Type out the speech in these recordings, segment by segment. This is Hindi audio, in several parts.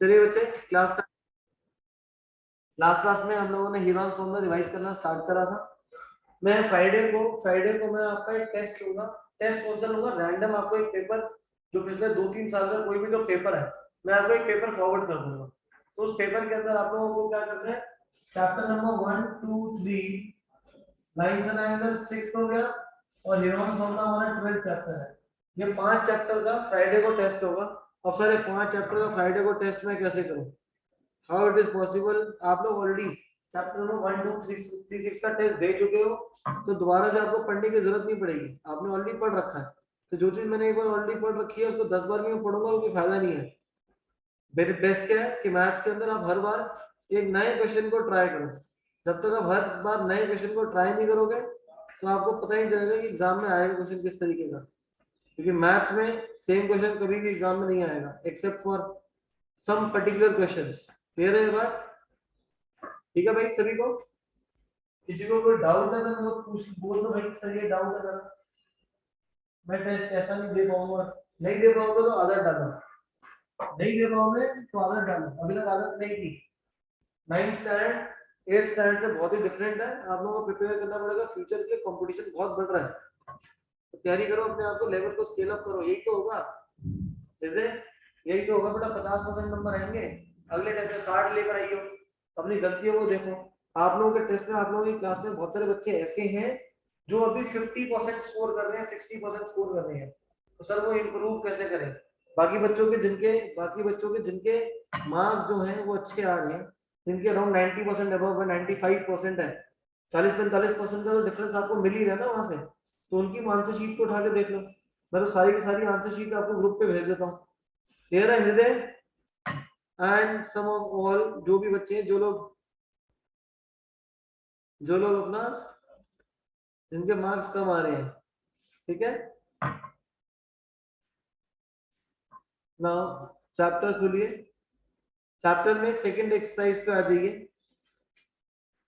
चलिए बच्चे, क्लास में हम लोगों ने हीरोन्स फॉर्मूला रिवाइज करना स्टार्ट करा था। मैं फ्राइडे को मैं आपका एक टेस्ट लूंगा। टेस्ट कौन सा लूंगा? रैंडम आपको एक पेपर, जो पिछले 2-3 साल का कोई भी जो पेपर है, मैं आपको एक पेपर फॉरवर्ड कर दूंगा। तो उस पेपर के अंदर आप लोगों को क्या करना है, chapter number 1, 2, 3, lines and angle 6 हो गया, और हीरोन्स फॉर्मूला हमारा 12th चैप्टर है। ये 5 चैप्टर का फ्राइडे को टेस्ट होगा। अब सर ये 5 चैप्टर का फ्राइडे को टेस्ट मैं कैसे करूँ? How it is possible? आप लोग ऑलरेडी चैप्टर नंबर 1, 2, 3, 6 का टेस्ट दे चुके हो, तो दोबारा से आपको पढ़ने की जरूरत नहीं पड़ेगी, आपने ऑलरेडी पढ़ रखा है। तो जो चीज मैंने एक बार ऑलरेडी पढ़ रखी है उसको 10 बार में पढ़ूंगा, वो कोई फायदा नहीं है। मेरे बेस्ट क्या है कि मैथ्स के अंदर आप हर बार एक नए क्वेश्चन को ट्राई करो। जब तक आप हर बार नए क्वेश्चन को ट्राई नहीं करोगे, तो आपको पता ही चलेगा कि एग्जाम में आएगा क्वेश्चन किस तरीके का। क्योंकि मैथ्स में सेम क्वेश्चन कभी भी एग्जाम में नहीं आएगा, except for some particular questions. Clear है ये बात? ठीक है भाई सभी को? किसी को कोई डाउट है तो पूछ बोल दो भाई, सर ये डाउट है मेरा, मैं टेस्ट ऐसा नहीं दे पाऊंगा। नहीं दे पाऊंगा तो आदत डालो, नहीं दे पाओगे तो आदत डालो। अभी तक आदत नहीं थी। 9th स्टैंडर्ड 8th स्टैंडर्ड से बहुत ही डिफरेंट है। आप लोगों को प्रिपेयर करना पड़ेगा, फ्यूचर के कंपटीशन बहुत बढ़ रहा है। तो तैयारी करो, अपने आप को लेवल को स्केल अप करो, यही तो होगा। जैसे यही तो होगा बेटा, 50% नंबर आएंगे, अगले टेस्ट में 60 लेकर आइयो। अपनी गलतियों को देखो। आप लोगों के टेस्ट में, आप लोगों की क्लास में बहुत सारे बच्चे ऐसे हैं जो अभी 50% स्कोर कर रहे हैं, 60% स्कोर कर रहे हैं। तो सर वो इम्प्रूव कैसे करें? बाकी बच्चों के जिनके मार्क्स जो हैं वो अच्छे आ रहे हैं, जिनके अराउंड 90% अबव है, 95% है, 40-45% का तो डिफरेंस आपको मिल ही रहा है ना वहां से। तो उनकी आंसर शीट को उठा के देख लो। मैं तो सारी की सारी आंसर शीट आपको ग्रुप पे भेज देता हूँ। क्लियर है हृदय एंड सम ऑफ ऑल? जो भी बच्चे हैं, जो लोग अपना, जिनके मार्क्स कम आ रहे हैं, ठीक है। नाउ चैप्टर खोलिए। चैप्टर में सेकंड एक्सरसाइज पे आ जाइए।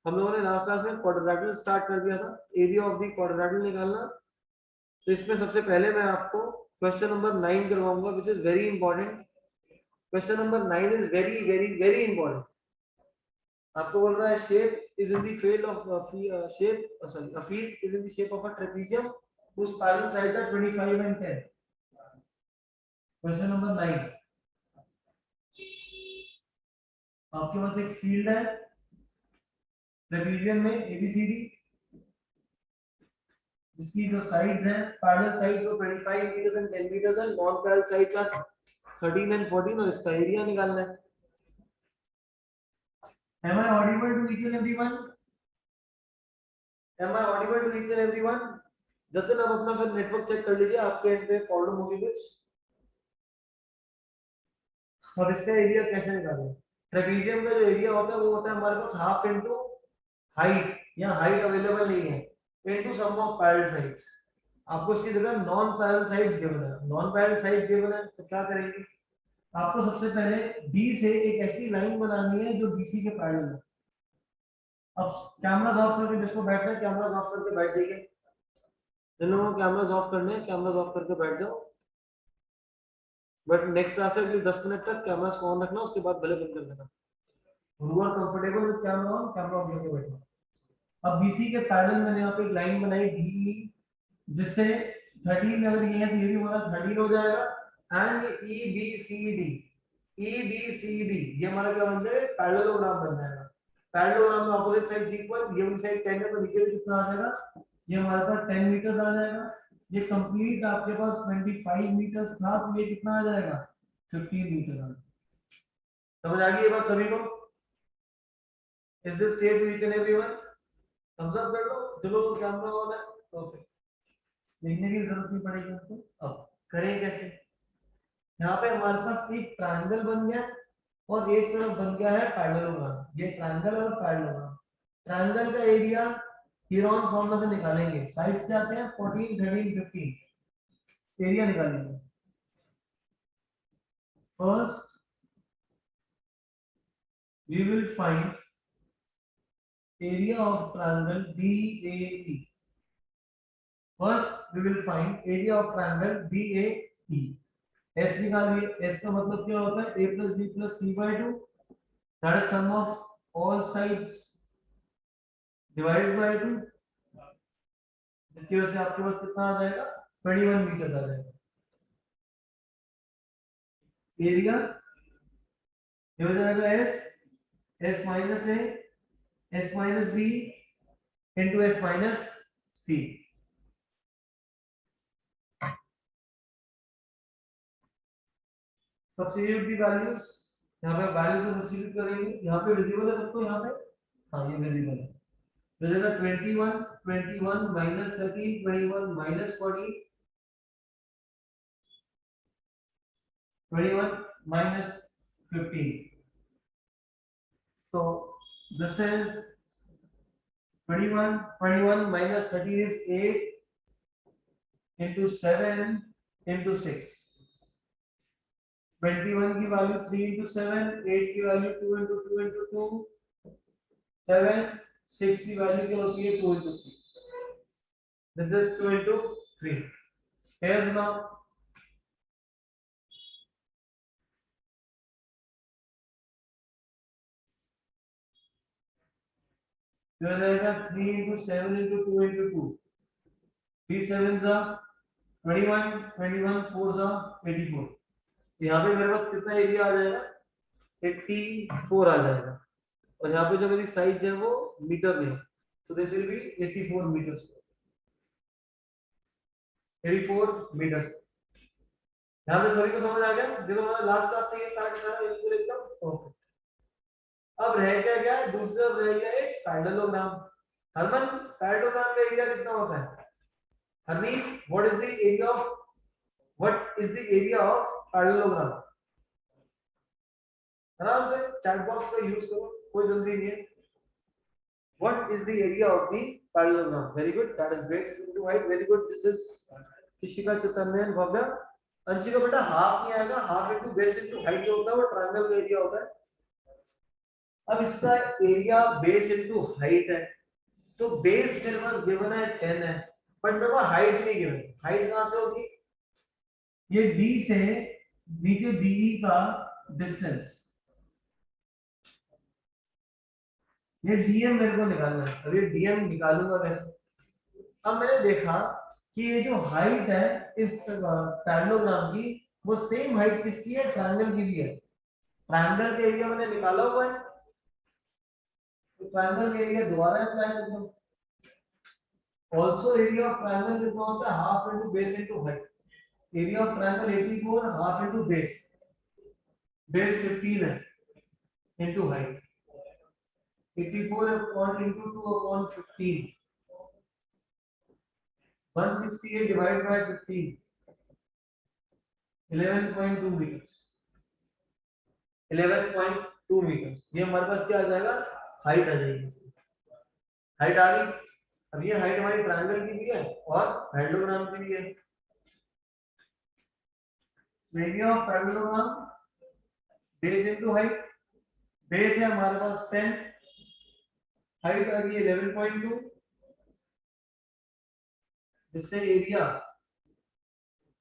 हम लोगों ने लास्ट क्लास में क्वाड्रिलेटरल स्टार्ट कर दिया था, एरिया ऑफ द क्वाड्रिलेटरल निकालना। तो इसमें सबसे पहले मैं आपको क्वेश्चन नंबर 9 करवाऊंगा, which is very important. Question number 9 is very very very important. आपको बोल रहा है shape is in the field of shape, sorry, a field is in the shape of a trapezium whose parallel sides are 25 and 10। Question number 9, आपके पास एक फील्ड है ट्रेपेजियम में एबीसीडी, जिसकी जो साइड्स हैं, पैरेलल साइड जो 25 मीटर एंड 10 मीटर है, non parallel sides are 13 and 14, और इसका एरिया निकालना है। Am I audible to each and everyone? Am I audible to each and everyone? Jatin आप अपना फिर नेटवर्क चेक कर लीजिए, आपके एंड पे प्रॉब्लम होगी कुछ। और इसका एरिया कैसे निकालें? ट्रेपेजियम का जो एरिया होता है वो होता है हमारे पास हाफ इनटू हाइट, या हाइट अवेलेबल नहीं है, into sum of parallel sides. आपको इसकी जगह नॉन पैरेलल साइड्स गिवन है, नॉन पैरेलल साइड्स गिवन है, तो क्या करेंगे? आपको सबसे पहले डी से एक ऐसी लाइन बनानी है जो बीसी के पैरेलल है। अब कैमरास ऑफ करके जिसको बैठना है, कैमरास ऑफ करके बैठ जाइए। जिन लोगों को कैमरास ऑफ करने हैं, कैमरास ऑफ करके बैठ जाओ। बट नेक्स्ट क्लास है 10 मिनट तक कैमरास को ऑन रखना, उसके बाद भले बंद कर देना। You are comfortable with camera on, camera off करके बैठना। अब बीसी के पैरेलल मैंने यहाँ पे एक लाइन बनाई डी, जिससे 13, अगर ये है तो ये भी हमारा 13 हो जाएगा। एंड ये E B C D, E B C D, ये हमारा क्या बन जाएगा? पैरेललोग्राम बन जाएगा। पैरेललोग्राम में अपोजिट साइड इक्वल, ये वाली साइड 10 है तो नीचे कितना आ जाएगा? ये हमारे पास 10 मीटर आ जाएगा। ये कंप्लीट आपके पास 25 मीटर था, तो ये कितना आ जाएगा? 15 मीटर आ जाएगा। समझ आ गई ये बात सभी को? Is this clear to each and everyone? Thumbs up कर दो जो लोग कैमरा ऑन है। ओके, लिखने की जरूरत नहीं पड़ेगी आपको। अब करें कैसे? यहाँ पे हमारे पास एक ट्रायंगल बन गया, और एक तरफ बन गया है पैरेललोग्राम। ये ट्रायंगल और पैरेललोग्राम। ट्रायंगल का एरिया हीरोन्स फॉर्मूला से निकालेंगे। साइड्स क्या आते हैं? 14, 13, 15। एरिया निकालेंगे। First we will find area of triangle BAE। First we will find area of triangle BAE। s निकालिए। s का मतलब क्या होता है, a plus b plus c by 2, that is sum of all sides divided by 2, जिसकी वजह से आपके पास कितना आ जाएगा, 21 मीटर आ जाएगा। एरिया ये हो जाएगा s minus a s minus b into s minus c। Substitute the values, यहाँ पे वैल्यू को सब्स्टिट्यूट करेंगे, यहाँ पे विजिबल है सबको, यहाँ पे हाँ ये विजिबल है। तो जगह 21 21 minus 13 21 minus 40 21 minus 15, so this is 21 minus 13 is 8 into 7 into 6, 21 की वैल्यू 3 into 7, 8 की वैल्यू 2 into 2 into 2, 7, 6 की वैल्यू क्या होती है 2 into 3, this is 2 into 3। Here's now जो रहेगा 3 into 7 into 2 into 2, 3 7s are 21, 21 4s are 84। यहाँ पे मेरे पास कितना एरिया आ जाएगा, 84 आ जाएगा, और यहाँ पे जो मेरी साइज है वो मीटर में है, तो this will be 84 meter, 84 meter. यहाँ पे सभी को समझ आ गया, देखो हमारा लास्ट क्लास से ये सारा बिल्कुल एकदम ओके। अब रह क्या गया, दूसरा रह गया एक पैरेललोग्राम। हरमन पैरेललोग्राम का एरिया कितना होता है, Harmeet what is the area of, what is the area of parallelogram? आराम से चैट बॉक्स का यूज करो, कोई जल्दी नहीं है। What is the area of the parallelogram? Very good. That is great. Into height. Very good. This is Kishika Chaitanya and Bhavya. Anshika बेटा हाफ नहीं आएगा, half into base into height जो होता है वो ट्रायंगल का एरिया होता है। अब इसका एरिया बेस इंटू हाइट है, तो बेस मेरे पास गिवन है 10 है, बट मेरे पास हाइट नहीं गिवन। हाइट कहां से होगी, ये D से नीचे DE का डिस्टेंस, ये डीएम मेरे को निकालना है, और ये डीएम निकालूंगा कैसे। अब मैंने देखा कि ये जो हाइट है इस पैरेललोग्राम की, वो सेम हाइट किसकी है, ट्रायंगल की भी है। ट्रायंगल का एरिया मैंने निकाला हुआ है, तो ट्रायंगल का एरिया दोबारा अप्लाई करता हूं। ऑल्सो एरिया ऑफ ट्रायंगल कितना होता है, half into base into height. Area of triangle 84, half into base, base 15 है into height, 84 upon into 2 upon 15, 168 divided by 15, 11.2 meters, 11.2 meters. ये हमारे पास क्या आ जाएगा, हाइट आ जाएगी। हाइट आ गई। अब ये हाइट हमारी ट्रायंगल की भी है और पैरेललोग्राम की भी है। Area of parallelogram base into height, base है हमारे पास 10, हाइट आ गई 11.2, जिससे एरिया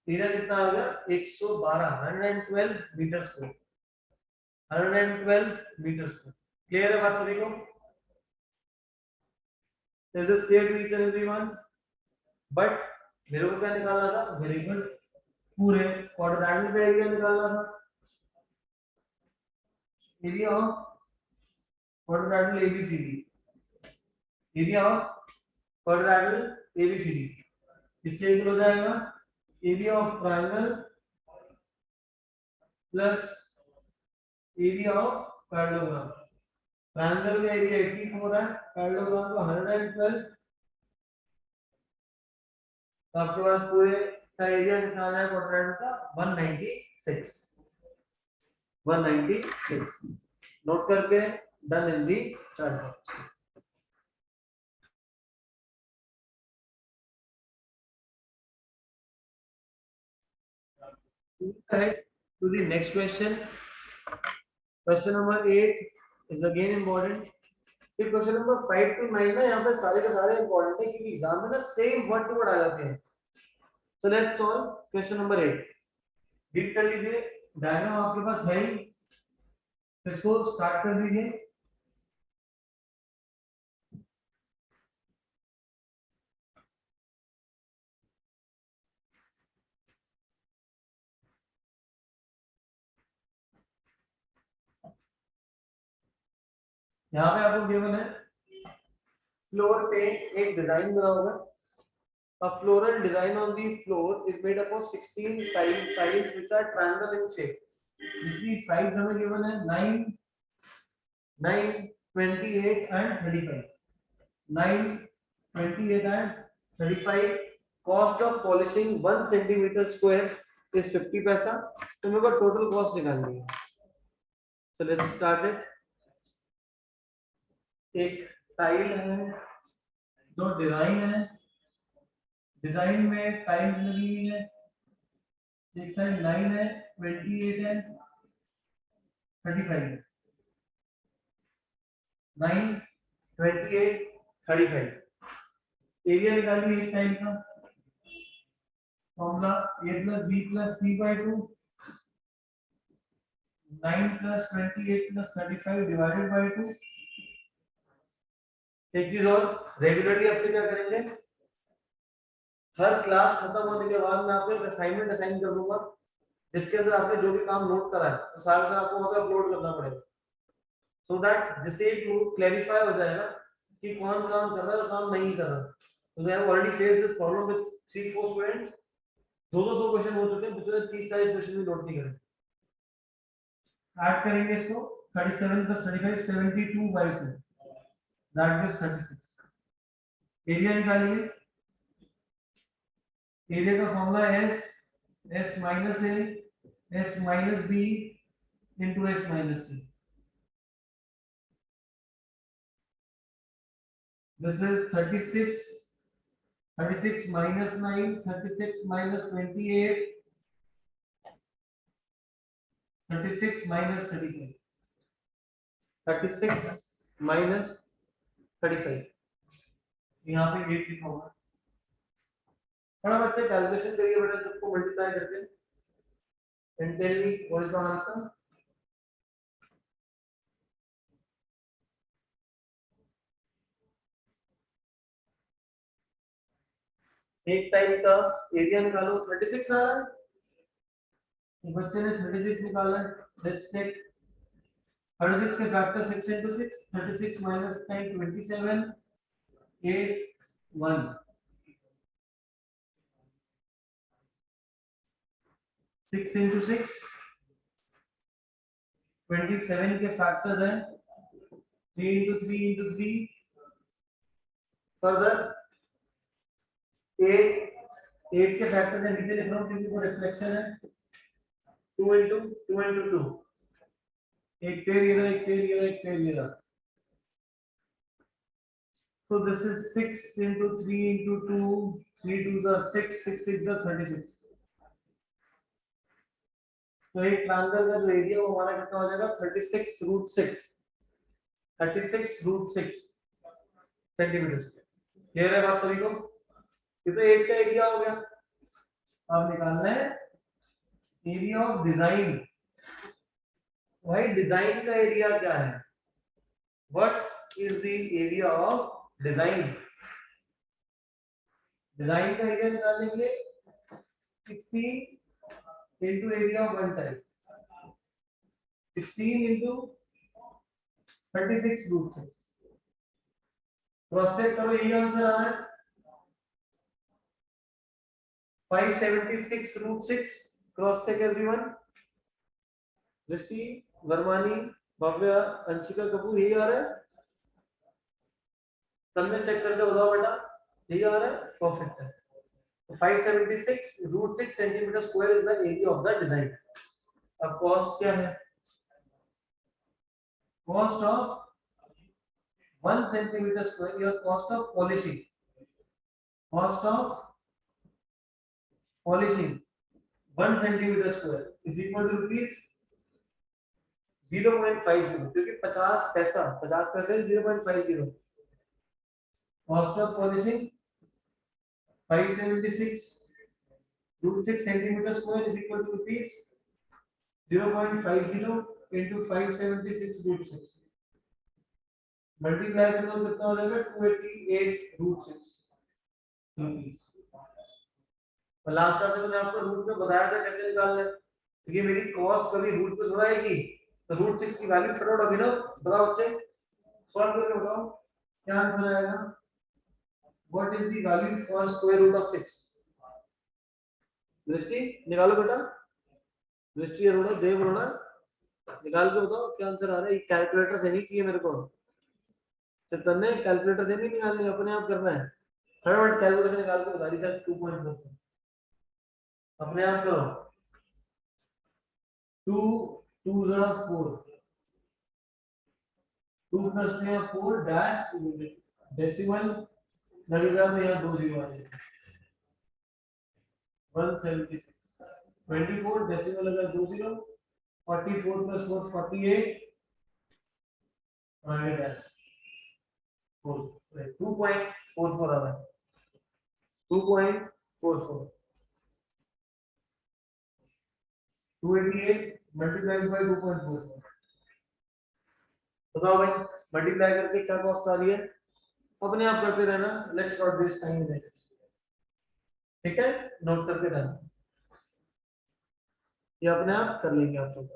कितना आ गया 112, 112 meter square, 112 meter square. Clear है बात सभी को? Is this clear to each and everyone? But मेरे को क्या निकालना था, वेरी गुड, पूरे क्वाड्रेंगल का एरिया निकालना था। Area of quadrangle A B C D, area of quadrangle A B C D, इसलिए इधर हो जाएगा area of triangle plus area of parallelogram. Triangle का एरिया 84 है, पैरेललोग्राम का 112, तो आपके पास पूरे का एरिया कितना आ जाएगा क्वाड्रेंट का, 196, 196। नोट करके done in the chart box. To the next question. Question number 8 is again important. ये क्वेश्चन नंबर 5 to 9 ना, यहाँ पे सारे के सारे इंपॉर्टेंट है, क्योंकि एग्जाम में ना सेम वर्ड टू वर्ड आ जाते हैं। So let's solve question number 8. Read कर लीजिए, डायग्राम आपके पास है ही, इसको स्टार्ट कर दीजिए। यहाँ पे आपको गिवन है फ्लोर पे एक डिजाइन बना होगा। A floral design on the floor is made up of 16 tiles which are triangle in shape. इसकी साइज हमें गिवन है 9, 9, 28 and 35. 9, 28 and 35. Cost of polishing 1 centimeter square is 50 पैसा। तो मेरे को टोटल कॉस्ट निकालनी है। So let's start it. एक टाइल है, दो डिजाइन है, डिजाइन में टाइल्स लगी हुई है, एक साइड 9 है, 28 है, 35 है। 9, 28, 35। एरिया निकालिए एक टाइल का। Formula a plus b plus c by 2, 9 plus 28 plus 35 divided by 2। एक चीज और, रेगुलरली आपसे क्या करेंगे, हर क्लास खत्म होने के बाद मैं आपको एक असाइनमेंट असाइन कर दूंगा जिसके अंदर आपने जो भी काम नोट करा है तो सारा का आपको वहां पे अपलोड करना पड़ेगा, सो दैट जिससे एक क्लैरिफाई हो जाएगा कि कौन काम कर रहा है और काम नहीं कर रहा। तो I have already face this problem with 3-4 students. 200 question हो चुके हैं, पिछले 30-40 क्वेश्चन भी नोट नहीं करे। ऐड करेंगे इसको, 37 plus 35 72 by 2, that gives 36। Area निकालिए। एरिया का formula s minus a s minus b into s minus c। This is 36, 36 minus 9, 36 minus 28, 36 minus 35, 36 minus 35। यहाँ पे 8 लिखा होगा। थोड़ा बच्चे कैलकुलेशन करिए बेटा, सबको मल्टीप्लाई करके and tell me what is the answer। एक टाइम का एरिया निकालो, 36 आ रहा है, एक बच्चे ने 36 निकाला है। लेट्स टेक 36 के फैक्टर 6 into 6, 36 minus 10 27, 8 1। 6 into 6 27 के फैक्टर हैं 3 into 3 into 3, फर्दर 8 के फैक्टर हैं, नीचे लिख रहा हूँ क्योंकि वो रिफ्लेक्शन है। 2 into 2, एक पेयर ये रहा, एक पेयर ये रहा, एक पेयर ये रहा। So this is 6 into 3 into 2, 3 2s are 6, 6 6s are 36। तो एक ट्रायंगल का जो एरिया वो हमारा कितना हो जाएगा, 36√6, 36√6 सेंटीमीटर स्क्वायर। क्लियर है बात सभी को? ये तो एक का एरिया हो गया। अब निकालना है एरिया ऑफ डिजाइन। भाई डिजाइन का एरिया क्या है? What is the area of design? Design का एरिया निकालने के लिए 16 into area of one tile, 16 into 36√6। Cross check करो, यही आंसर आ रहा है 576√6। Cross check everyone. Drishti, Varmani, Bhavya, Anshika Kapoor, यही आ रहा है। सबने चेक करके बताओ बेटा, यही आ रहा है, परफेक्ट है। 576√6 centimetre square is the area of the design. अब कॉस्ट क्या है? Cost of 1 centimeter square, your cost of polishing, cost of polishing 1 centimeter square is equal to rupees 0.50, क्योंकि 50 पैसा 0.50। cost of polishing 576 root 6 centimetre square is equal to rupees 0.50 into 576 root 6 multiply करो तो कितना हो जाएगा 288 रूट 6 रुपीज। और लास्ट क्लास में मैंने आपको रूट में बताया था कैसे निकालना है। तो ये मेरी कॉस्ट कभी रूट पे थोड़ा आएगी, तो रूट 6 की वैल्यू फटाफट अभी ना बताओ बच्चे, सॉल्व करके बताओ क्या आंसर आएगा। What is the value for square root of 6? Drishti निकालो बेटा, दृष्टि अरोड़ा, देव अरोड़ा, निकाल के बताओ क्या आंसर आ रहा है। कैलकुलेटर से नहीं चाहिए मेरे को, चैतन्य कैलकुलेटर से नहीं निकालनी, अपने आप करना है। फटाफट कैलकुलेटर निकाल के बता दी सर 2.4 अपने आप करो। 2 2 4 2 प्लस में 4 डैश डेसिमल लगेगा तो यहाँ 2 जीरो आ जाएगा 176 24 डेसिमल लगा 2 जीरो 44 प्लस 4 48 और डैश 2.44 आ रहा है 2.44 288 मल्टीप्लाइड बाय 2.44 बताओ भाई मल्टीप्लाई करके क्या कॉस्ट आ रही है। अपने आप करते रहना, let's not waste time in this, ठीक है, नोट करते रहना, ये अपने आप कर लेंगे आप लोग।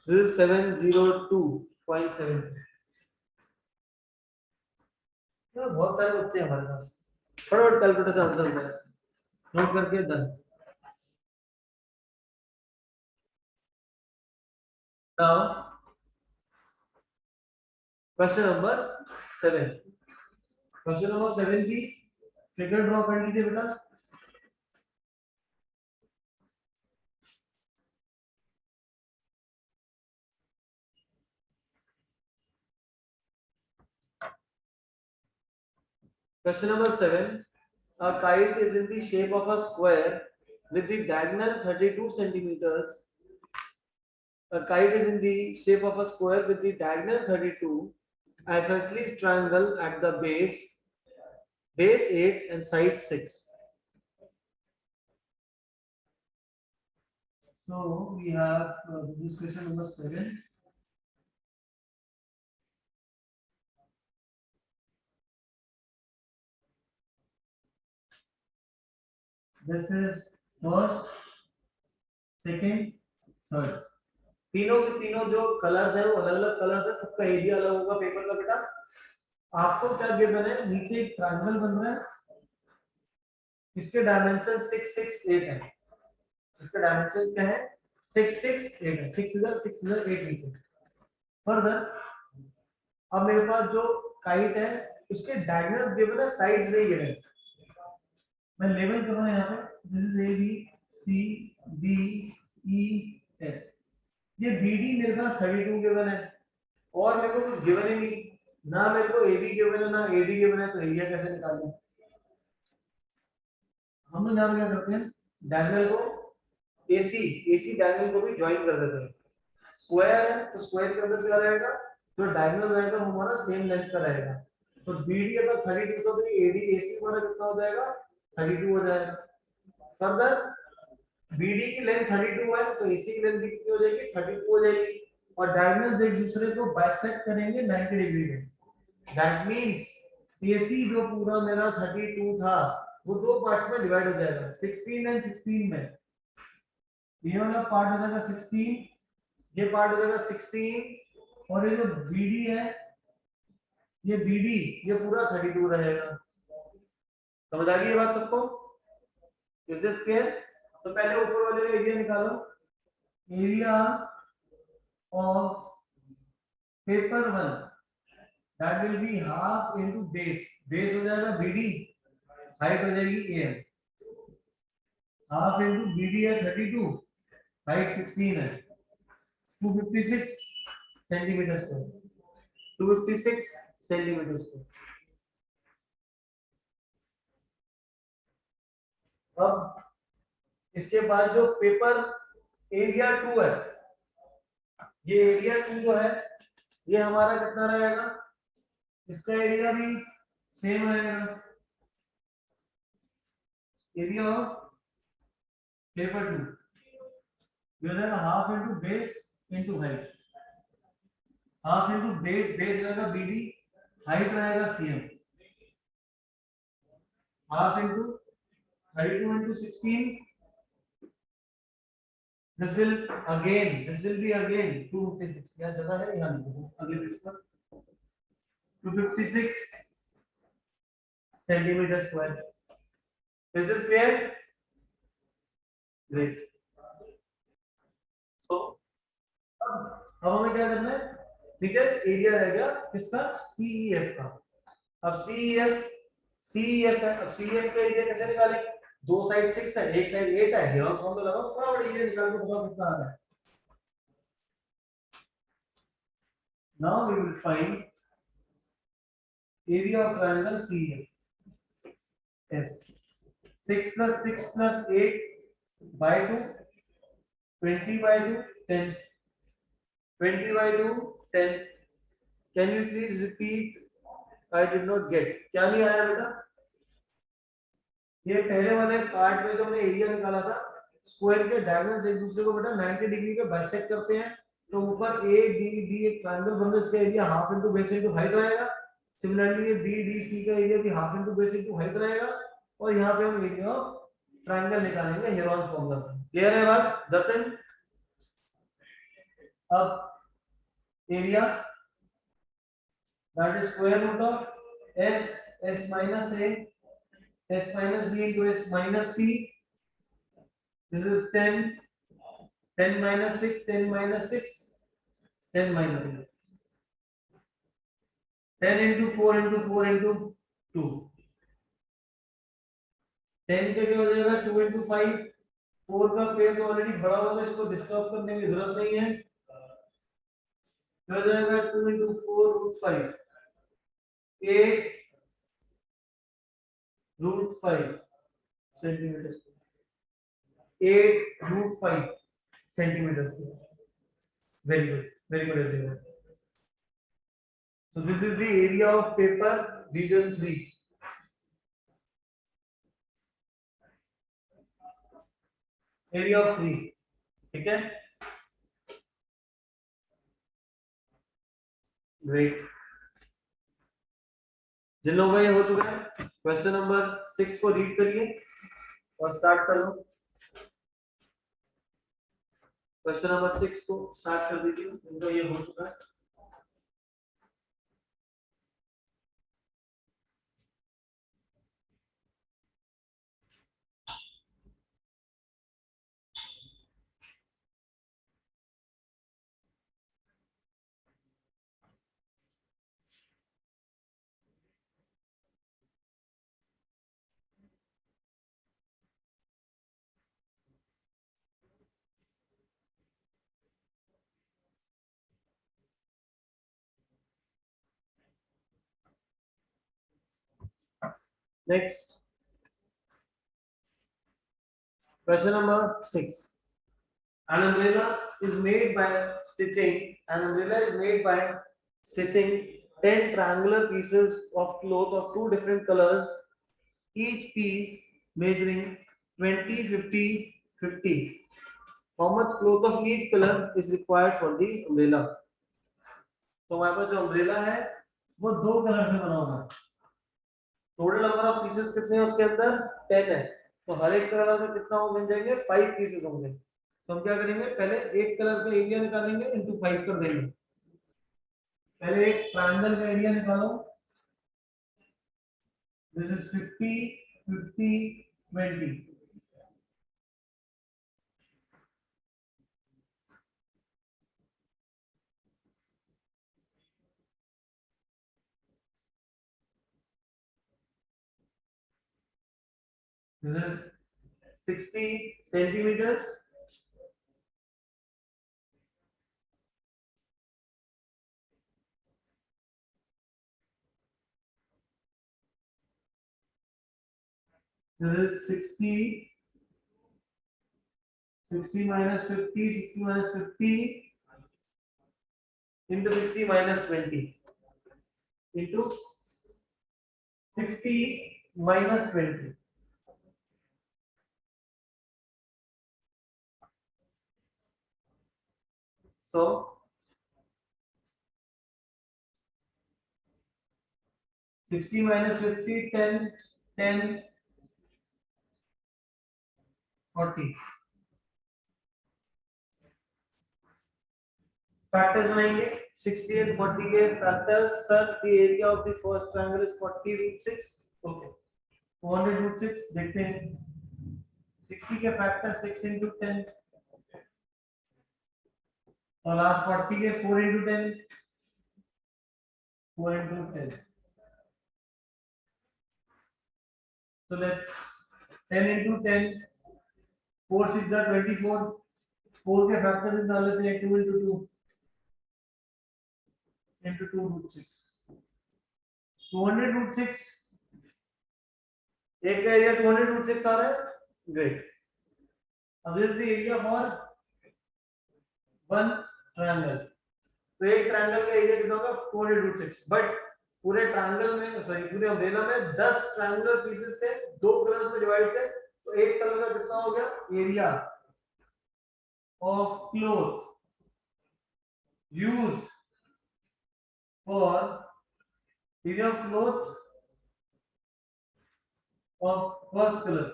This is 702.7। बहुत सारे बच्चे हैं हमारे पास, फटाफट कैलकुलेटर से आंसर होगा, नोट करके done. Now question number 7, question number 7 की फिगर ड्रॉ कर लीजिए बेटा। Question number 7. A kite is in the shape of a square with the diagonal 32 centimeters. A kite is in the shape of a square with the diagonal 32, isosceles triangle at the base 8 and side 6. So we have this is question number 7. This is first, second, third. तीनों के तीनों जो कलर है वो अलग अलग कलर है, सबका एरिया अलग होगा पेपर का बेटा। आपको क्या गिवन है, नीचे एक ट्रायंगल बन रहा है, इसके डायमेंशन 6 6 8 है, इसका डायमेंशन क्या है 6 6 8 है, 6 इधर 6 इधर 8 नीचे। फर्दर अब मेरे पास जो काइट है उसके डायगोनल गिवन है, साइड्स नहीं गिवन। मैं लेवल कर रहा हूं यहां पे, this is A B C D E F, ये बी डी मेरे पास 32 गिवन है और मेरे को कुछ गिवन ही नहीं, ना मेरे को ए बी गिवन है ना ए डी गिवन है, तो एरिया कैसे निकालूं। हम लोग यहाँ क्या करते हैं, डायगोनल को एसी डायगोनल को भी ज्वाइन कर देते हैं। स्क्वायर है तो स्क्वायर के अंदर क्या रहेगा, जो डायगोनल रहेगा वो हमारा सेम लेंथ का रहेगा। तो बीडी अगर 32 तो एडी एसी हमारा कितना हो जाएगा 32 हो जाएगा। फर्दर बीडी की लेंथ 32 है तो एसी की लेंथ कितनी हो जाएगी 32 हो जाएगी, और डायगोनल एक दूसरे को बाइसेक्ट करेंगे 90 डिग्री में। दैट मींस एसी जो पूरा मेरा 32 था वो दो पार्ट्स में डिवाइड हो जाएगा, 16 एंड 16 में। ये वाला पार्ट हो जाएगा 16, ये पार्ट हो जाएगा 16, और ये जो बीडी है ये बीडी ये पूरा 32 रहेगा। समझ आ गई ये बात सबको, इज दिस क्लियर। तो पहले ऊपर वाले एरिया निकालो, area of paper 1 that will be half into base हो जाएगा बीडी, हाइट हो जाएगी एम, हाफ इनटू बीडी है 32, हाइट 16 है, 256 सेंटीमीटर स्क्वायर, 256 सेंटीमीटर स्क्वायर। अब इसके बाद जो पेपर एरिया 2 है, ये एरिया 2 जो है ये हमारा कितना रहेगा, इसका एरिया भी सेम रहेगा, एरिया ऑफ पेपर 2 ये हो जाएगा half into base into height, half into base, base रहेगा बीडी, हाइट रहेगा CM, half into 32 into 16. This will be again 256. क्या जगह है यहाँ लिखो अगले पेज पर 256 centimetre square. Is this clear? Great. So अब हमें क्या करना है, नीचे एरिया रहेगा किसका, CEF का. अब CEF है, अब CEF का एरिया कैसे निकालें, दो साइड 6 है, एक साइड 8 है, हेरोन्स फॉर्म तो लगाओ, फटाफट एरिया निकाल के बताओ कितना आ रहा है. Now we will find area of triangle CEF. S 6 plus 6 plus 8 by 2, 20 by 2, 10. 20 by 2, 10. Can you please repeat? I did not get. क्या नहीं आया बेटा? ये पहले वाले पार्ट में जो हमने एरिया निकाला था, स्क्वायर के डायगोनल्स एक दूसरे को बेटा 90 डिग्री के बाइसेक्ट करते हैं, तो ऊपर ए बी डी एक ट्रायंगल बन रहा है, इसका area half into base into height रहेगा. सिमिलरली ये बी डी सी का एरिया भी half into base into height रहेगा, और यहाँ पे हम एरिया ऑफ ट्रायंगल निकालेंगे हेरोन्स फॉर्मूला से. क्लियर है बात जतिन? अब area that is square root of s minus a s minus b into s minus c. This is 10 10 minus 6 10 minus 6 10 minus 8. 10 into 4 into 4 into 2. 10 पे क्या हो जाएगा 2 into 5. 4 का पेड़ तो ऑलरेडी बड़ा होगा, इसको डिस्टर्ब करने की जरूरत नहीं है. हो जाएगा 2 into 4 root 5. 8 root 5 centimetre. 8 root 5 centimetre. Very good everyone. So this is the area of paper region 3. Area of 3. ठीक है. Great. जिन लोगों का ये हो चुका है, क्वेश्चन नंबर 6 को रीड करिए और स्टार्ट कर लो. क्वेश्चन नंबर 6 को स्टार्ट कर दीजिए, जिनका ये हो चुका है. Next, question number 6. An umbrella is made by stitching. An umbrella is made by stitching 10 triangular pieces of cloth of 2 different colors, each piece measuring 20, 50, 50. How much cloth of each color is required for the umbrella? तो हमारे पास जो umbrella है वो 2 कलर से बना हुआ है. टोटल नंबर ऑफ पीसेस कितने हैं उसके अंदर 10 है, तो हर एक कलर का कितना हो बन जाएंगे 5 पीसेस होंगे. तो हम क्या करेंगे, पहले एक कलर का एरिया निकालेंगे इनटू 5 कर देंगे. पहले एक ट्रायंगल का एरिया निकालो. This is 50 50 20. This is 60 centimetres. This is 60 minus 50, 60 minus 50 into 60 minus 20 into 60 minus 20. So 60 minus 50, 10, 10, 40. Factors बनाएंगे 60 and 40 के factors. Sir, the area of the first triangle is 40 root 6. Okay. 400 root 6 देखते हैं. 60 के factor 6 into 10 और last 40 के 4 into 10. 4 into 10. So let's 10 into 10. 4 6 are 24. 4 के factors निकाल लेते हैं. 2 into 2 into 2 root 6. 200 root 6. एक का एरिया 200 root 6 आ रहा है. Great. अब this is the area for one triangle. तो एक ट्रायंगल का एरिया कितना होगा 400 root 6. बट पूरे ट्रायंगल में सॉरी पूरे अम्ब्रेला में 10 ट्रायंगुलर पीसेस थे, दो कलर्स में डिवाइड थे. तो एक कलर का कितना हो गया area of cloth used for area of cloth of first colour.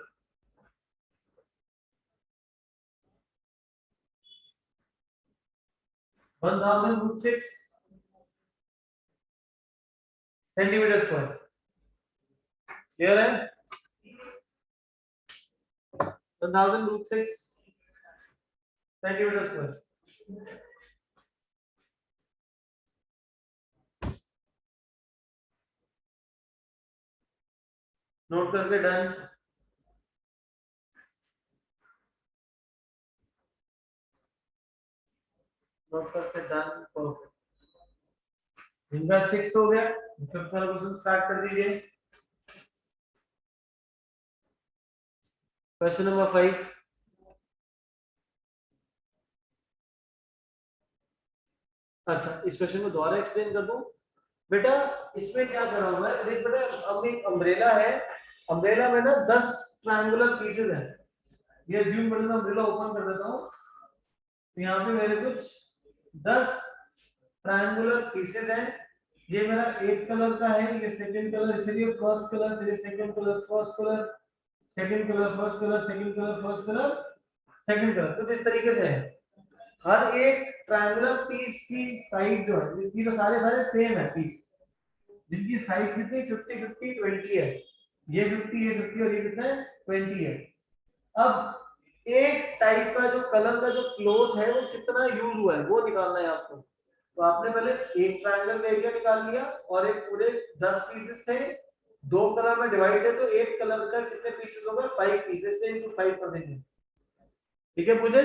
One 1000 root 6 centimetre square. Clear है? 1000 root 6 सेंटीमीटर स्क्वायर. नोट करके डन. नोट करके डन. परफेक्ट. इनका 6 हो गया. फिफ्थ वाला क्वेश्चन स्टार्ट कर दीजिए. Question number 5. अच्छा, इस क्वेश्चन को दोबारा एक्सप्लेन कर दूं. बेटा इसमें क्या करा हुआ है, देख बेटा अब एक अम्ब्रेला है. अम्ब्रेला में ना 10 ट्रायंगुलर पीसेस हैं. ये अज्यूम कर लेना. अम्ब्रेला ओपन कर देता हूं. तो यहाँ पे मेरे कुछ 10 ट्रायंगुलर पीसेस हैं. ये मेरा एक कलर का है, ये सेकंड कलर, चलिए फर्स्ट कलर, फिर second colour, first colour, second colour, first colour, second colour, first colour, second colour. तो इस तरीके से है. हर एक ट्रायंगुलर पीस की साइड जो है, ये सारे सारे सेम है पीस, जिनकी साइड कितनी 50 50 20 है. ये 50 है, 50 और ये कितना है 20 है. अब एक टाइप का जो कलर का जो क्लॉथ है वो कितना यूज हुआ है वो निकालना है आपको. तो आपने पहले एक ट्रायंगल का एरिया निकाल लिया और एक पूरे 10 पीसेस थे, दो कलर में डिवाइड है. तो एक कलर का कितने पीसेस हो गए 5 पीसेस थे, इनटू 5 कर देंगे. ठीक है पूजे?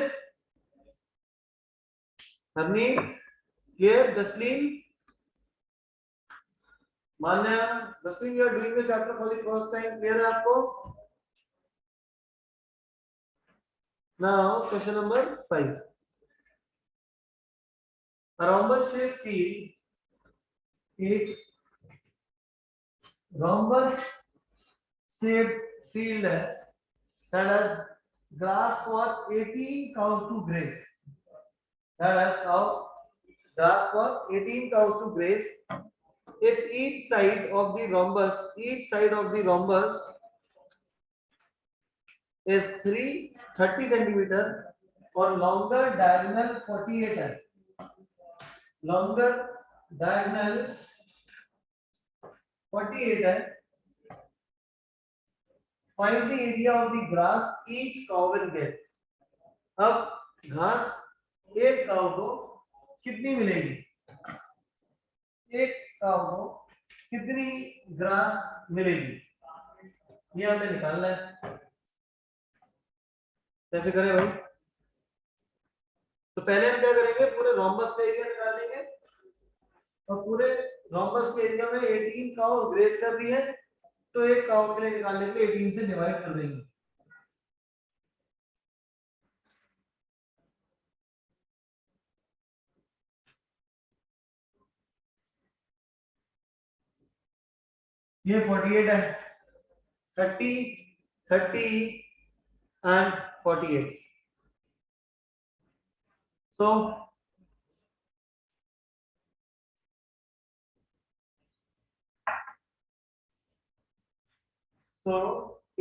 Harneet, clear? Jasleen, Manya, Jasleen, you are doing the chapter for the first time. Clear है आपको? Now question number 5. A rhombus shaped field, एक rhombus shaped field है that has grass for 18 cows to graze. That has grass for 18 cows to graze. If each side of the rhombus is 30 centimeter और longer diagonal 48 है. Longer diagonal 48 है. Find the area of the grass each cow will get. अब घास एक काऊ को कितनी मिलेगी? एक काऊ को कितनी ग्रास मिलेगी? ये हमें निकालना है. कैसे करें भाई? तो पहले हम क्या करेंगे, पूरे रोम्बस का एरिया निकालेंगे और पूरे रोम्बस के एरिया में 18 काऊ ग्रेस कर दी है. तो एक काऊ के लिए निकालने के लिए 18 से डिवाइड कर देंगे. ये 48 है. 30 30 and 48. So तो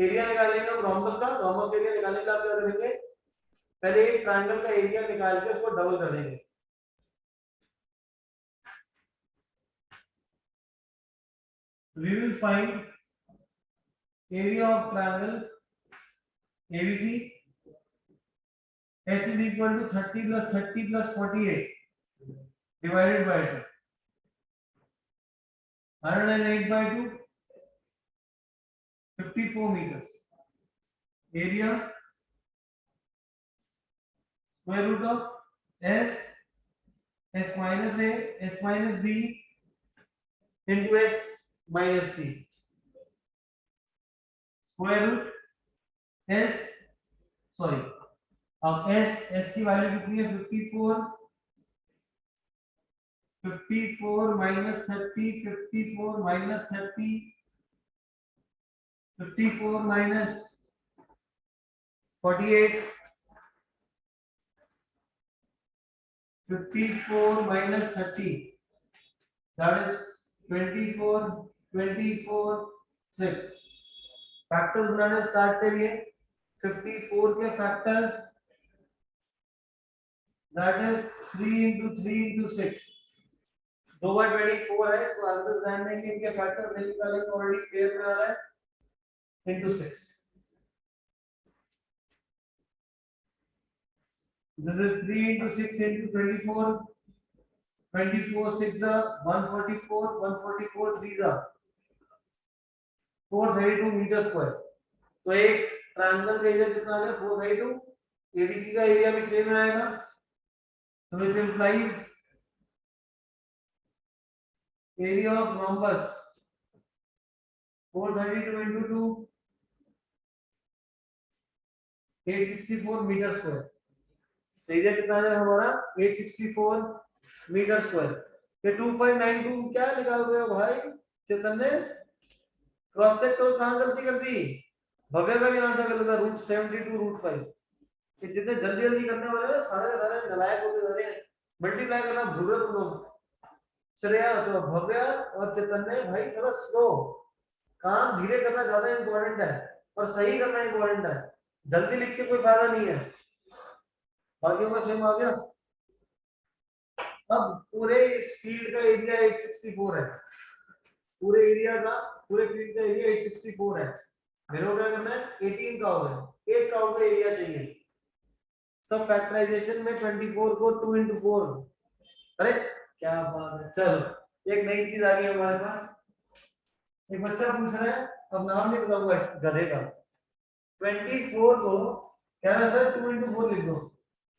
एरिया निकालेंगे हम रोम्बस का, रोम्बस का एरिया निकालने के लिए आप क्या करेंगे, पहले एक ट्रायंगल का एरिया निकाल के उसको डबल कर देंगे। We will find area of triangle ABC. S is equal to 30 plus 30 plus 48 divided by 2. 108 by 2, 54 meters. Area square root of S, S minus A, S minus B into S minus C. Square root S, sorry, अब S की वैल्यू कितनी है 54, 54 minus 30, 54 minus 30, 54 minus 48, 54 minus 30, that is 24, 24, 6. Factors बनाने स्टार्ट करिए। 54 के factors that is 3 into 3 into 6, 2 by 24 है, इसको आंसर जानने के इनके फैक्टर नहीं निकालेंगे, ऑलरेडी क्लियर में आ रहा है, into 6. This is 3 into 6 into 24, 24 6 are 144, 144 3 are 432 metre square. तो एक ट्रायंगल का एरिया कितना आ गया 432, एडीसी का एरिया भी सेम आएगा, तो which implies area of rhombus 432 into 2, 864 metre square. Area कितना है हमारा 864 मीटर स्क्वायर। ये 2592 क्या निकाल रहे हो भाई चेतन ने, क्रॉस चेक करो कहां गलती कर दी। भव्य का भी आंसर गलत था, √72 √5। ये जितने जल्दी जल्दी करने वाले हैं सारे सारे नालायक होते जा रहे हैं, मल्टीप्लाई करना भूल रहे तुम लोग। श्रेया तो भव्य और चेतन ने भाई थोड़ा स्लो, काम धीरे करना ज्यादा इंपॉर्टेंट है और सही करना इंपॉर्टेंट है, जल्दी लिख के कोई फायदा नहीं है। बाकियों का सेम आ गया। अब पूरे इस फील्ड का एरिया 864 है, पूरे एरिया का, पूरे फील्ड का एरिया 864 है। मेरे को क्या करना है 18 का होगा, एक का होगा एरिया चाहिए। सब फैक्टराइजेशन में 24 को 2 into 4, अरे क्या बात है। चलो एक नई चीज आ गई हमारे पास, एक बच्चा पूछ रहा है, अब नाम नहीं बताऊंगा इस गधे का, 24 को कह रहा है सर 2 into 4 लिख दो।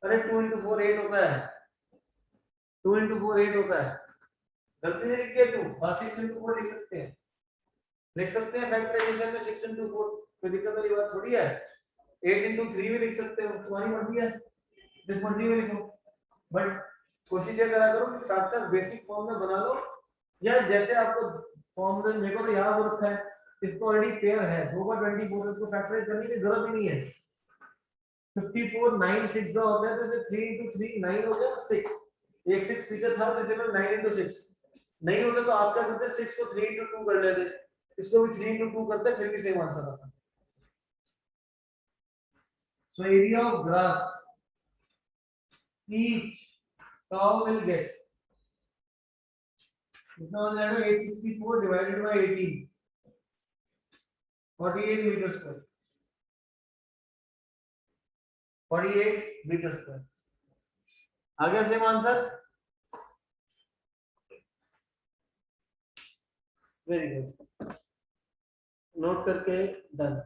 अरे 2 into 4 8 होता है, 2 into 4 8 होता है, गलती से लिख दिया 2, 6 into 4 लिख सकते हैं, लिख सकते हैं फैक्टराइजेशन में 6 into 4, कोई दिक्कत वाली बात थोड़ी है। 8 into 3 भी लिख सकते हो, तुम्हारी मर्जी है, जिस मर्जी में लिखो, बट कोशिश ये करा करो कि फैक्टर्स बेसिक फॉर्म में बना लो, या जैसे आपको फॉर्म में मेरे को तो याद हो रखा है, इसको ऑलरेडी पेयर है 2 का 24, इसको फैक्टराइज करने की जरूरत ही नहीं है। 54 9 6 होता है, तो 3 into 3 9 हो गया 6, एक 6 पीछे था तो इसमें 9 into 6 नहीं होता, तो आप क्या करते 6 को 3 into 2 कर लेते, इसको भी 3 into 2 करते फिर भी सेम आंसर आता। So area of grass each cow will get कितना हो जाएगा 864 divided by 18, 48 metre square, 48 metre square आ गया same answer. Very good, note करके डन।